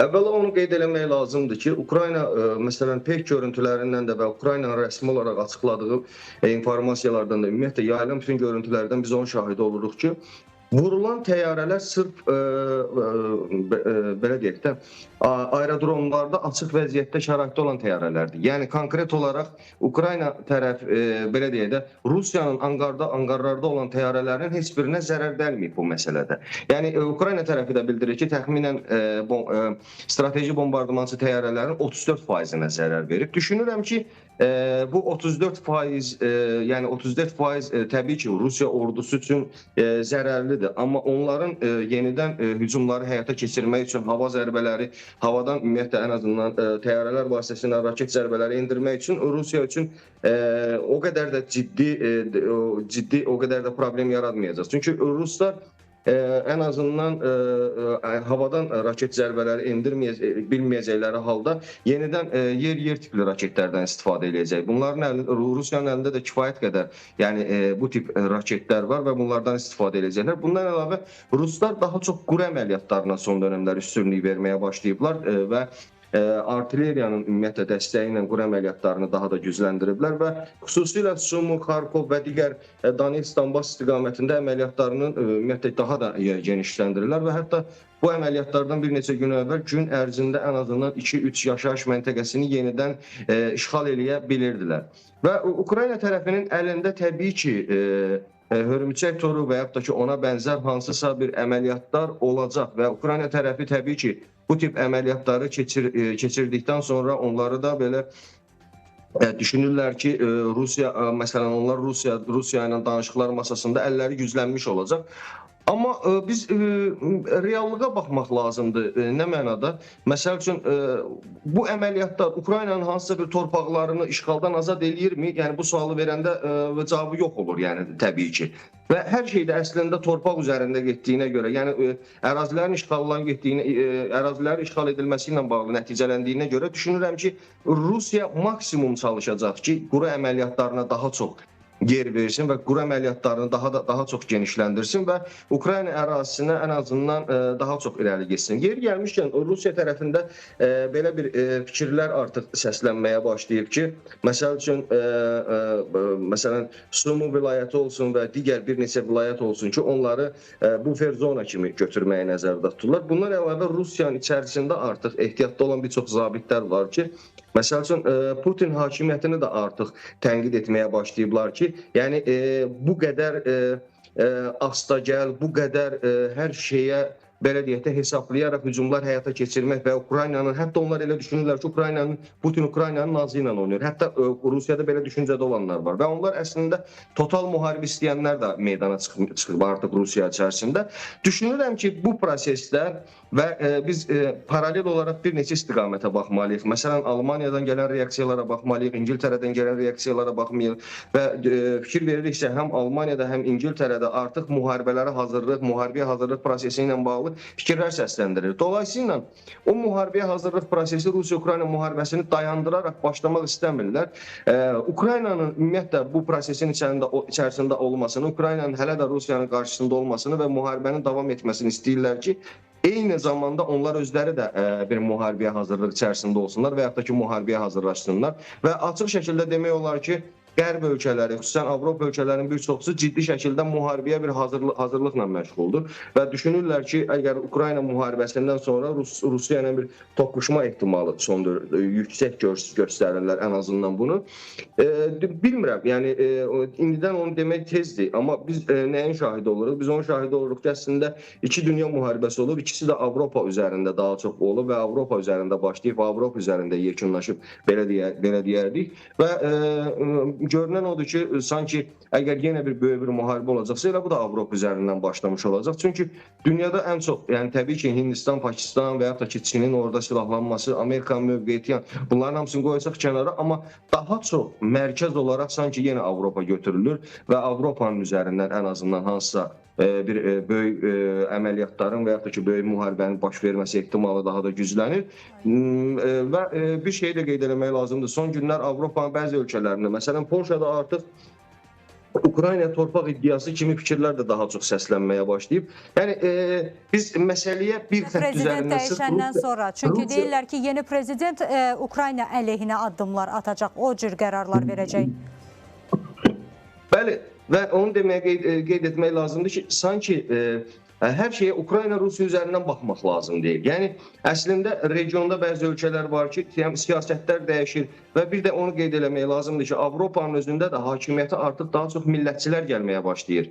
Əvvəla onu qeyd eləmək lazımdır ki, Ukrayna məsələn peyk görüntülərindən də və Ukraynanın rəsmi olaraq açıqladığı informasiyalardan da ümumiyyətlə yayılan bütün görüntülərdən biz onun şahidi oluruq ki, vurulan təyyarələr sırf belə deyək də, aerodromlarda açıq vəziyyətdə şəraitdə olan təyyarələrdir. Yəni konkret olaraq Ukrayna tərəf belə deyək də, Rusiyanın anqarlarda olan təyyarələrin heç birinə zərər dəlməyib bu məsələdə. Yəni Ukrayna tərəfi də bildirir ki, təxminən strateji bombardımançı təyyarələrin 34%-nə zərər verib. Düşünürəm ki, bu 34%, yəni 34% təbii ki, Rusiya ordusu üçün zərərlidir. Amma onların yenidən hücumları həyata keçirmək üçün hava zərbələri, havadan ümumiyyətlə ən azından təyyarələr vasitəsilə raket zərbələri endirmək üçün Rusiya üçün o qədər də ciddi o qədər də problem yaratmayacaq. Çünki ruslar ən azından havadan raket zərbələri bilməyəcəkləri halda yenidən yer-yer tipli raketlərdən istifadə edəcək. Bunların Rusiyanın əlində də kifayət qədər yəni bu tip raketlər var və bunlardan istifadə edəcəklər. Bundan əlavə ruslar daha çox quru əməliyyatlarına son dönəmlər üstünlük verməyə başlayıblar və artilleriyanın ümumiyyətlə dəstəyi ilə quru əməliyyatlarını daha da gücləndiriblər və xüsusilə Sumu, Xarkov və digər Donetsk, Donbas istiqamətində əməliyyatlarını ümumiyyətlə daha da genişləndirirlər və hətta bu əməliyyatlardan bir neçə gün əvvəl gün ərzində ən azından 2-3 yaşayış məntəqəsini yenidən işğal eləyə bilirdilər. Və Ukrayna tərəfinin əlində təbii ki, hörümçək toru və yaxud da ki, ona bənzər hansısa bir əməliyyatlar olacaq və Ukrayna tərəfi təbii ki, bu tip əməliyyatları keçirdikdən sonra onları da belə düşünürlər ki, məsələn, onlar Rusiya ilə danışıqlar masasında əlləri güclənmiş olacaq. Amma biz reallığa baxmaq lazımdır. Nə mənada? Məsəl üçün, bu əməliyyatlar Ukraynanın hansısa bir torpaqlarını işğaldan azad eləyirmi? Yəni, bu sualı verəndə cavabı yox olur, yəni, təbii ki. Və hər şeydə əslində torpaq üzərində getdiyinə görə, yəni, ərazilərin işğal edilməsi ilə bağlı nəticələndiyinə görə düşünürəm ki, Rusiya maksimum çalışacaq ki, quru əməliyyatlarına daha çox yer versin və quru əməliyyatlarını daha çox genişləndirsin və Ukrayna ərazisinə ən azından daha çox irəli getsin. Yeri gəlmişkən Rusiya tərəfində belə bir fikirlər artıq səslənməyə başlayıb ki, məsəl üçün məsələn Sumu vilayəti olsun və digər bir neçə vilayət olsun ki, onları bufer zona kimi götürməyə nəzərdə tuturlar. Bundan əlavə Rusiyanın içərisində artıq ehtiyatda olan bir çox zabitlər var ki, məsəl üçün Putin hakimiyyətini də artıq tənqid etməyə başlayıblar ki, yəni bu qədər astagəl, bu qədər hər şeyə belə deyək də hesablayaraq hücumlar həyata keçirmək və Ukraynanın, hətta onlar elə düşünürlər ki, Putin Ukraynanın nazı ilə oynayır. Hətta Rusiyada belə düşüncədə olanlar var və onlar əslində total müharibə istəyənlər də meydana çıxıb artıq Rusiya içərisində. Düşünürəm ki, bu prosesdə və biz paralel olaraq bir neçə istiqamətə baxmalıyıq. Məsələn, Almaniyadan gələn reaksiyalara baxmalıyıq, İngiltərədən gələn reaksiyalara baxmalıyıq və fikir veririksə, həm Almaniyada, həm İngiltərədə artıq müharibəyə hazırlıq prosesi ilə bağlı fikirlər səsləndirir. Dolayısıyla o müharibəyə hazırlıq prosesi Rusiya-Ukrayna müharibəsini dayandıraraq başlamaq istəmirlər. Ukraynanın ümumiyyətlə bu prosesin içərisində olmasını, Ukraynanın hələ də Rusiyanın qarşısında olmasını və müharibənin davam etməsini istəyirlər ki, eyni zamanda onlar özləri də bir müharibəyə hazırlıq içərisində olsunlar və yaxud da ki, müharibəyə hazırlaşsınlar və açıq şəkildə demək olar ki, Qərb ölkələri, xüsusən Avropa ölkələrinin bir çoxusu ciddi şəkildə müharibəyə bir hazırlıqla məşğuldur və düşünürlər ki, əgər Ukrayna müharibəsindən sonra Rusiya ilə bir toqquşma ehtimalı yüksək göstərirlər ən azından bunu. Bilmirəm, yəni indidən onu demək tezdir, amma biz nəyin şahidi oluruq? Biz onun şahidi oluruq ki, əslində iki dünya müharibəsi olub, ikisi də Avropa üzərində daha çox olub və Avropa üzərində başlayıb, Avropa üzərində yekunlaşıb, belə deyərdik və görünən odur ki, sanki əgər yenə bir böyük bir müharibə olacaqsa, elə bu da Avropa üzərindən başlamış olacaq. Çünki dünyada ən çox, yəni təbii ki, Hindistan, Pakistan və yaxud da ki, Çinin orada silahlanması, Amerikanın mövqeyi, bunların hamısını qoyacaq kənara, amma daha çox mərkəz olaraq sanki yenə Avropa götürülür və Avropanın üzərindən ən azından hansısa bir böyük əməliyyatların və yaxud da ki, böyük müharibənin baş verməsi ehtimalı daha da güclənir. Və bir şeyi də qeyd eləmək lazımdır. Son günlər Avropanın bəzi ölkələrində, məsələn, Polşada artıq Ukrayna torpaq iddiası kimi fikirlər də daha çox səslənməyə başlayıb. Yəni biz məsələyə bir xətt Prezident üzərindən dəyişəndən sonra, çünki deyirlər ki, yeni prezident Ukrayna əleyhinə addımlar atacaq, o cür qərarlar verəcək. Bəli, və onu deməyə qeyd etmək lazımdır ki, sanki hər şeyə Ukrayna Rusiya üzərindən baxmaq lazım deyil. Yəni əslində regionda bəzi ölkələr var ki, siyasətlər dəyişir və bir də onu qeyd eləmək lazımdır ki, Avropanın özündə də hakimiyyətə artıq daha çox millətçilər gəlməyə başlayır.